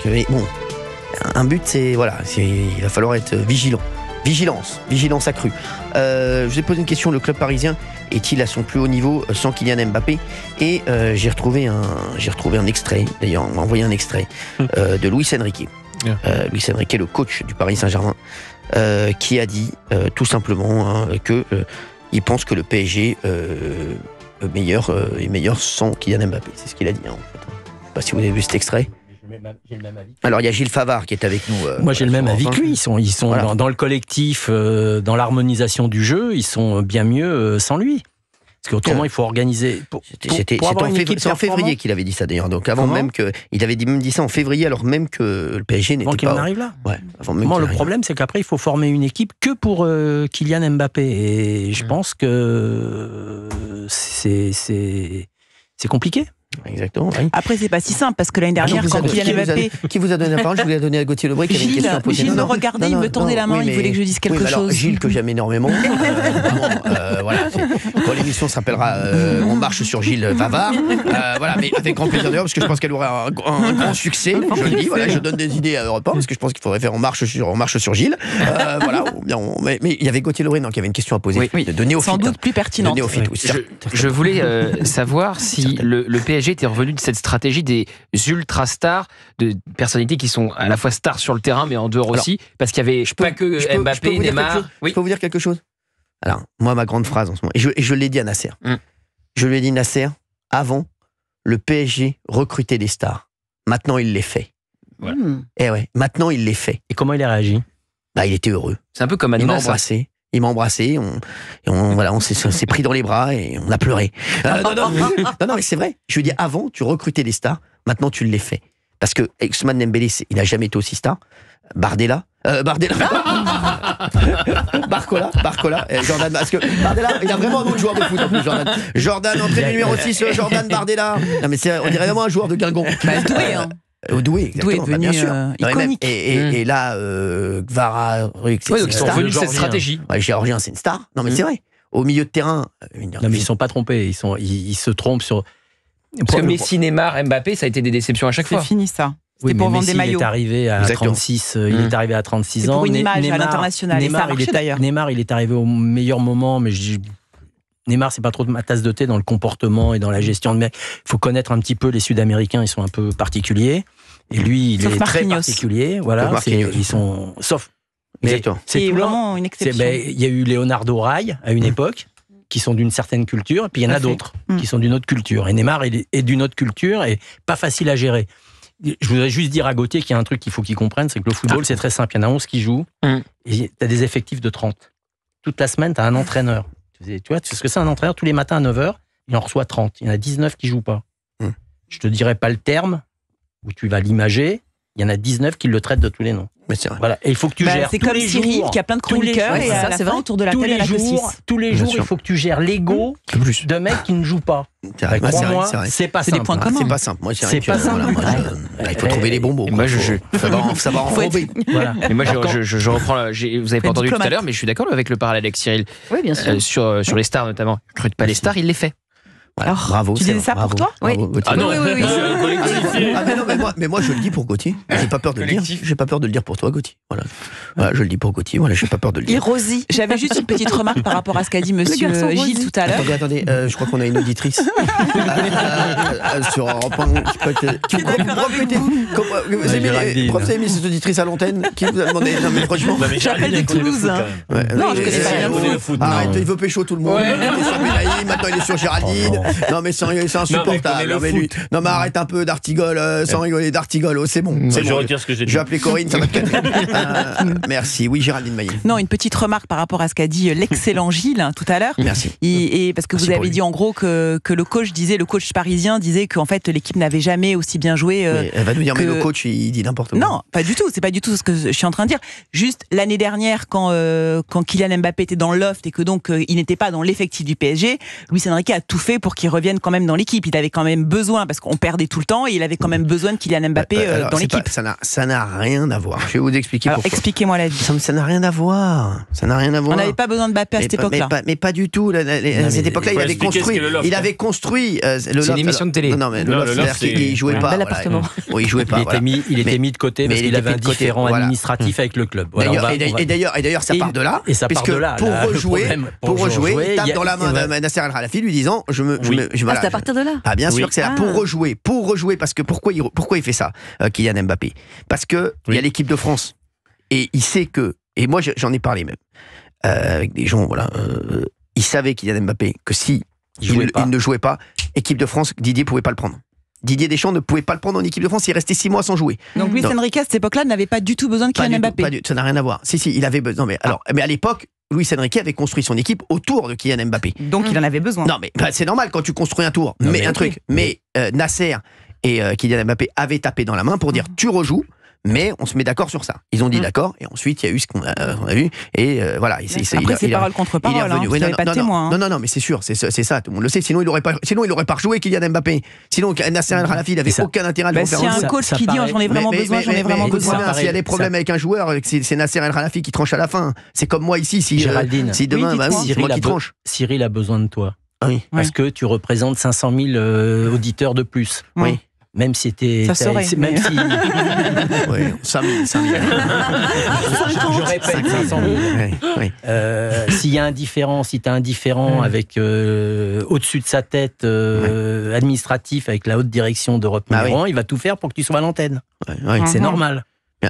Mais bon, un but, il va falloir être vigilant. Vigilance accrue. Je vous ai posé une question, le club parisien est-il à son plus haut niveau sans Kylian Mbappé? Et j'ai retrouvé un extrait, d'ailleurs on m'a envoyé un extrait de Luis Enrique. Luis Enrique, le coach du Paris Saint-Germain, qui a dit tout simplement qu'il pense que le PSG est meilleur sans Kylian Mbappé. C'est ce qu'il a dit en fait. Je ne sais pas si vous avez vu cet extrait. J'ai le même avis. Alors il y a Gilles Favard qui est avec nous. Moi j'ai le même avis que lui. Ils sont voilà. dans le collectif, dans l'harmonisation du jeu, ils sont bien mieux sans lui. Parce qu'autrement il faut organiser. C'est en février qu'il avait dit ça d'ailleurs. Donc avant même que il avait même dit ça en février, alors même que le PSG n'était pas. Avant qu'il en arrive là. Ouais. Le problème c'est qu'après il faut former une équipe que pour Kylian Mbappé et je pense que c'est compliqué. Exactement. Oui. Après, c'est pas si simple parce que l'année dernière, quand Kylian Mbappé. Qui vous a donné la parole? Je voulais la donner à Gauthier Lebray qui avait une question à poser. Gilles me regardait, il me tendait la main, il voulait que je dise quelque chose. Alors, Gilles, que j'aime énormément. Voilà, quand l'émission s'appellera On marche sur Gilles Favard. Voilà, mais avec grand plaisir d'ailleurs, parce que je pense qu'elle aura un grand succès. Je le dis, voilà, je donne des idées à Europe 1, parce que je pense qu'il faudrait faire On marche sur Gilles. Voilà, mais il y avait Gauthier Lebray qui avait une question à poser. Oui. De néophyte. Sans doute plus pertinente. Je voulais savoir si le PSG était revenu de cette stratégie des ultra-stars, de personnalités qui sont à la fois stars sur le terrain, mais en dehors aussi, parce qu'il y avait pas que Mbappé, Neymar. Je peux vous dire quelque chose? Alors, moi, ma grande phrase en ce moment, et je l'ai dit à Nasser. Je lui ai dit, Nasser, avant, le PSG recrutait des stars. Maintenant, il les fait. Voilà. Et ouais, maintenant, il les fait. Et comment il a réagi? Il était heureux. C'est un peu comme Adnan. Il m'a embrassé, on s'est pris dans les bras et on a pleuré. Non, mais c'est vrai. Je lui dis, avant, tu recrutais des stars, maintenant tu les fais. Parce que Ousmane Dembélé, il n'a jamais été aussi star. Barcola, Jordan, parce que Bardella, il a vraiment un autre joueur de foot en plus, Jordan, entrée numéro 6, Jordan Bardella. Non, mais on dirait vraiment un joueur de Guingamp. Doué, hein. Doué, devenu bien sûr. iconique. Et là, Gvara, ils sont revenus de cette stratégie. Géorgien, c'est une star. Non, mais c'est vrai. Au milieu de terrain. Non, mais ils ne sont pas trompés. Ils se trompent sur. Parce que Messi, Neymar, Mbappé, ça a été des déceptions à chaque fois. C'est fini ça. Oui, pour vendre Messi, des maillots. Il est arrivé à 36. Il est arrivé à 36 ans. Pour une image à l'international. Et ça a marché d'ailleurs. Neymar, il est arrivé au meilleur moment, mais Neymar, c'est pas trop de ma tasse de thé dans le comportement et dans la gestion de mec. Il faut connaître un petit peu les Sud-Américains, ils sont un peu particuliers. Et lui, il est très particulier. Voilà, ils sont. Sauf. Mais c'est vraiment une exception. Il y a eu Leonardo Rai à une époque, qui sont d'une certaine culture, et puis il y en a d'autres qui sont d'une autre culture. Et Neymar est d'une autre culture et pas facile à gérer. Je voudrais juste dire à Gauthier qu'il y a un truc qu'il faut qu'il comprenne, c'est que le football, c'est très simple. Il y en a 11 qui jouent, et tu as des effectifs de 30. Toute la semaine, tu as un entraîneur. Tu vois, tu sais ce que c'est un entraîneur? Tous les matins à 9h, il en reçoit 30. Il y en a 19 qui jouent pas. Je te dirai pas le terme, où tu vas l'imager, il y en a 19 qui le traitent de tous les noms. Mais c'est vrai. Voilà. Et il faut que tu gères. C'est comme Cyril qui a plein de chroniqueurs et à la fin autour de la table à la tous les jours, il faut que tu gères l'ego de mecs qui ne jouent pas. Crois-moi, c'est pas simple. C'est des points communs. C'est pas simple. Moi, c'est pas simple. Il faut trouver les bons mots. Moi, ça va enrober. Mais moi, je reprends. Vous avez pas entendu tout à l'heure, mais je suis d'accord avec le parallèle avec Cyril. Oui, bien sûr. Sur les stars notamment. Il ne recrute pas les stars, il les fait. Voilà, bravo. Tu disais ça pour toi? Oui. Ah non, oui. Mais moi je le dis pour Gauthier. J'ai pas peur de le dire. J'ai pas peur de le dire pour toi, Gauthier. Voilà, je le dis pour Gauthier. Voilà, j'ai pas peur de le dire. Et Rosie, j'avais juste une petite remarque par rapport à ce qu'a dit Monsieur Gilles tout à l'heure. Attendez, je crois qu'on a une auditrice sur Europe 1. Vous avez mis cette auditrice à l'antenne? Qui vous a demandé? Non mais franchement, j'appelle de Toulouse. Non, je connais pas rien au foot. Arrête, il veut pécho tout le monde. Il est sur Belaï, maintenant il est sur Géraldine. Non mais c'est insupportable. Non mais arrête un peu d'Artigol, sans rigoler d'Artigol. C'est bon. Je retire ce que j'ai dit. Je vais appeler Corinne, ça va te calmer. Merci. Oui, Géraldine Maillet. Non, une petite remarque par rapport à ce qu'a dit l'excellent Gilles tout à l'heure. Merci. Et parce que vous avez dit en gros que le coach parisien disait qu'en fait l'équipe n'avait jamais aussi bien joué. Elle va nous dire mais le coach il dit n'importe quoi. Non, pas du tout. C'est pas du tout ce que je suis en train de dire. Juste l'année dernière quand Kylian Mbappé était dans le loft et que donc il n'était pas dans l'effectif du PSG, Luis Enrique a tout fait pour qu'il revienne quand même dans l'équipe. Il avait quand même besoin, parce qu'on perdait tout le temps, et il avait quand même besoin de Kylian Mbappé dans l'équipe. Ça n'a rien à voir. Je vais vous expliquer pourquoi. Expliquez-moi la vie. Ça n'a rien à voir. Ça n'a rien à voir. On n'avait pas besoin de Mbappé à cette époque-là. Mais pas du tout. À cette époque-là, il avait construit. Il avait construit le Loft. C'est une émission de télé. Non, mais le Loft, il jouait pas. Oui, il jouait pas. Il était mis de côté parce qu'il avait un différend administratif avec le club. Et d'ailleurs, ça part de là. Et ça part de là. Pour rejouer, il tape dans la main de Nasser El Khelaifi lui disant c'est à partir de là. Ah, bien sûr que c'est là. Pour rejouer, parce que pourquoi il fait ça, Kylian Mbappé? Parce que il y a l'équipe de France. Et il sait que, et moi j'en ai parlé même, avec des gens, il savait Kylian Mbappé que si il ne jouait pas, équipe de France, Didier pouvait pas le prendre. Didier Deschamps ne pouvait pas le prendre en équipe de France, il restait 6 mois sans jouer. Donc Luis Enrique à cette époque-là n'avait pas du tout besoin de Kylian Mbappé. Ça n'a rien à voir. Si, il avait besoin. Mais à l'époque, Luis Enrique avait construit son équipe autour de Kylian Mbappé. Donc il en avait besoin. Non, mais c'est normal quand tu construis un tour. Mais Nasser et Kylian Mbappé avaient tapé dans la main pour dire tu rejoues. Mais on se met d'accord sur ça. Ils ont dit d'accord, et ensuite il y a eu ce qu'on a vu. Et voilà. Après, c'est parole contre parole. Il n'y avait pas de témoin. Non, mais c'est sûr, c'est ça. Tout le monde le sait. Sinon, il aurait pas rejoué Kylian Mbappé. Sinon, Nasser El Khelaifi, il avait aucun intérêt à le faire. Si un coach qui dit j'en ai vraiment besoin, S'il y a des problèmes avec un joueur, c'est Nasser El Khelaifi qui tranche à la fin. C'est comme moi ici. Si demain, c'est moi qui tranche. Cyril a besoin de toi. Oui. Parce que tu représentes 500 000 auditeurs de plus. Oui. Même si c'était. Ça serait. Même si. Oui, 5 000. Je répète, 500 000. Oui. S'il y a un différent, si tu as un différent avec au-dessus de sa tête administratif avec la haute direction d'Europe numéro 1, il va tout faire pour que tu sois à l'antenne. C'est normal.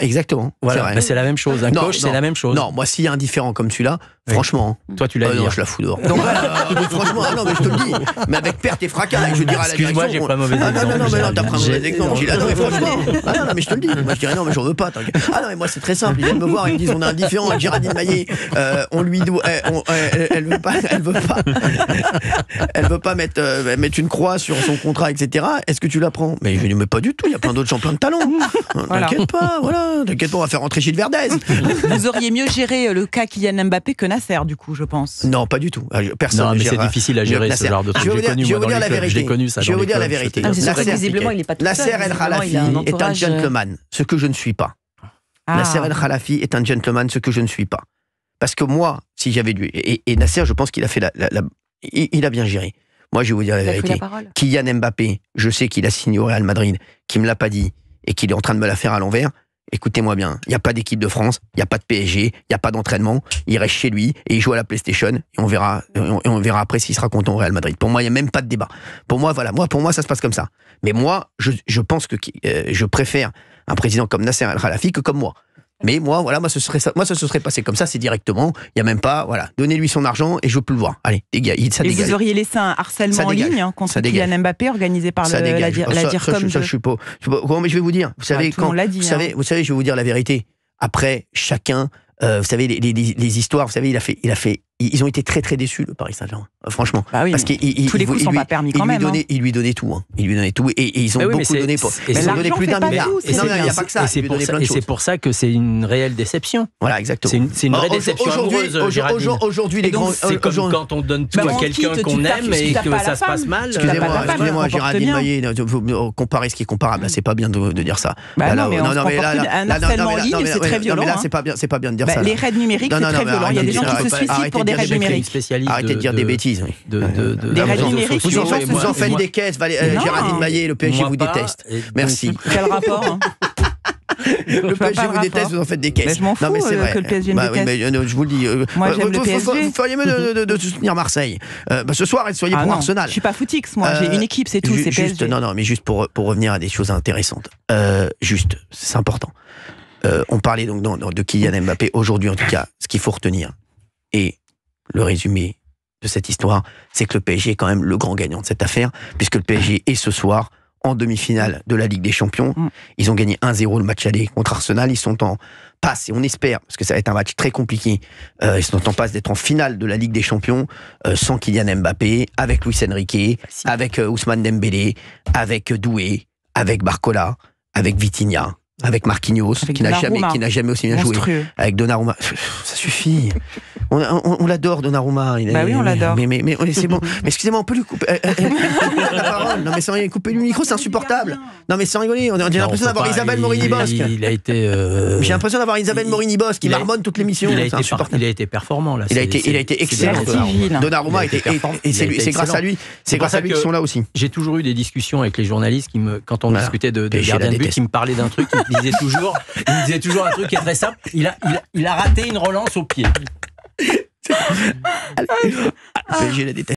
Exactement. Voilà, c'est la même chose. Un coach, c'est la même chose. Non, moi, s'il y a un différent comme celui-là, franchement. Toi, tu l'as dit. Non, je la fous dehors. Donc voilà. Franchement, non, mais je te le dis. Mais avec perte et fracas, je dirais à la direction. Excuse-moi, j'ai pas mauvais exemple. Non, mais t'as pris un mauvais exemple. Non, mais franchement. Non, mais je te le dis. Moi, je dirais non, mais j'en veux pas. Ah non, mais moi, c'est très simple. Ils viennent me voir, ils me disent on a un différent avec Géraldine Maillet. On lui doit. Elle veut pas mettre une croix sur son contrat, etc. Est-ce que tu la prends? Mais je lui dis, mais pas du tout. Il y a plein d'autres champions de talent. T'inquiète pas, T'inquiète pas, on va faire rentrer Gilles Verdez. Vous auriez mieux géré le cas Kylian Mbappé que Nasser, du coup, je pense. Non, pas du tout. Personne. Non, mais c'est difficile à gérer ce genre de truc. Je vais vous dire la vérité. Je l'ai connu, ça. Je vais vous dire la vérité. Visiblement, il n'est pas tout seul. Nasser El Khelaifi est un gentleman, ce que je ne suis pas. Nasser El Khelaifi est un gentleman, ce que je ne suis pas. Parce que moi, si j'avais dû. Et Nasser, je pense qu'il a fait il a bien géré. Moi, je vais vous dire la vérité. Kylian Mbappé, je sais qu'il a signé au Real Madrid, qu'il me l'a pas dit, et qu'il est en train de me la faire à l'envers. Écoutez-moi bien, il n'y a pas d'équipe de France, il n'y a pas de PSG, il n'y a pas d'entraînement, il reste chez lui et il joue à la PlayStation et on verra après s'il sera content au Real Madrid. Pour moi, il n'y a même pas de débat. Pour moi, ça se passe comme ça. Mais moi, je pense que je préfère un président comme Nasser El Khelaifi que comme moi. Mais moi, ça se serait passé comme ça, c'est directement. Il n'y a même pas, donnez-lui son argent et je veux plus le voir. Allez, dégage. Et vous auriez laissé un harcèlement en ligne contre Kylian Mbappé organisé par la DIRCOM. Je suis pas. Mais je vais vous dire. Vous savez, vous savez, je vais vous dire la vérité. Après, chacun. Vous savez, les histoires, vous savez, ils ont été très très déçus, le Paris Saint-Germain. Franchement. Bah oui, parce tous les coups ne sont pas permis quand même. Il lui donnait tout. Il lui donnait tout. Et ils ont beaucoup donné. Ils ont donné plus d'1 milliard. Non, il n'y a pas que ça. Et c'est pour ça que c'est une réelle déception. Voilà, exactement. C'est une vraie déception amoureuse, aujourd'hui, les grands. C'est comme quand on donne tout à quelqu'un qu'on aime et que ça se passe mal. Excusez-moi, Géraldine Maillet, comparer ce qui est comparable. C'est pas bien de dire ça. Un harcèlement en ligne, c'est très violent. C'est pas bien de dire ça. Les raids numériques, c'est très violent. Il y a des gens qui se suicident pour des raids numériques. Arrêtez de dire des bêtises. Des raids numériques. Vous en faites des caisses. Géraldine Maillet, le PSG vous déteste. Merci. Quel rapport? Le PSG vous déteste, vous en faites des caisses. Mais je m'en fous que le PSG me déteste. Je vous le dis. Moi, j'aime le PSG. Vous feriez mieux de soutenir Marseille. Ce soir, soyez pour Arsenal. Je suis pas footix, moi. J'ai une équipe, c'est tout. C'est PSG. Non, mais juste pour revenir à des choses intéressantes. C'est important. On parlait donc de Kylian Mbappé. Aujourd'hui, en tout cas, ce qu'il faut retenir, et le résumé de cette histoire, c'est que le PSG est quand même le grand gagnant de cette affaire, puisque le PSG est ce soir en demi-finale de la Ligue des Champions. Ils ont gagné 1-0 le match aller contre Arsenal. Ils sont en passe, et on espère, parce que ça va être un match très compliqué, ils sont en passe d'être en finale de la Ligue des Champions, sans Kylian Mbappé, avec Luis Enrique, avec Ousmane Dembélé, avec Doué, avec Barcola, avec Vitinha, avec Marquinhos, qui n'a jamais aussi bien joué, avec Donnarumma. Ça suffit. On l'adore, Donnarumma. Bah oui, on l'adore. Mais c'est bon. Mais excusez-moi, on peut lui couper la parole. Non, mais sans couper le micro, c'est insupportable. Non, mais sans rigoler, on a l'impression d'avoir Isabelle Morini-Bosque. Il a été. J'ai l'impression d'avoir Isabelle Morini-Bosque qui marmonne toute l'émission. Il a été performant là. Il a été excellent. Donnarumma a été et c'est grâce à lui. C'est grâce à lui qu'ils sont là aussi. J'ai toujours eu des discussions avec les journalistes quand on discutait de gardien de but, qui me parlaient d'un truc, il me disait toujours un truc qui est très simple. Il a raté une relance au pied. PSG la déteste.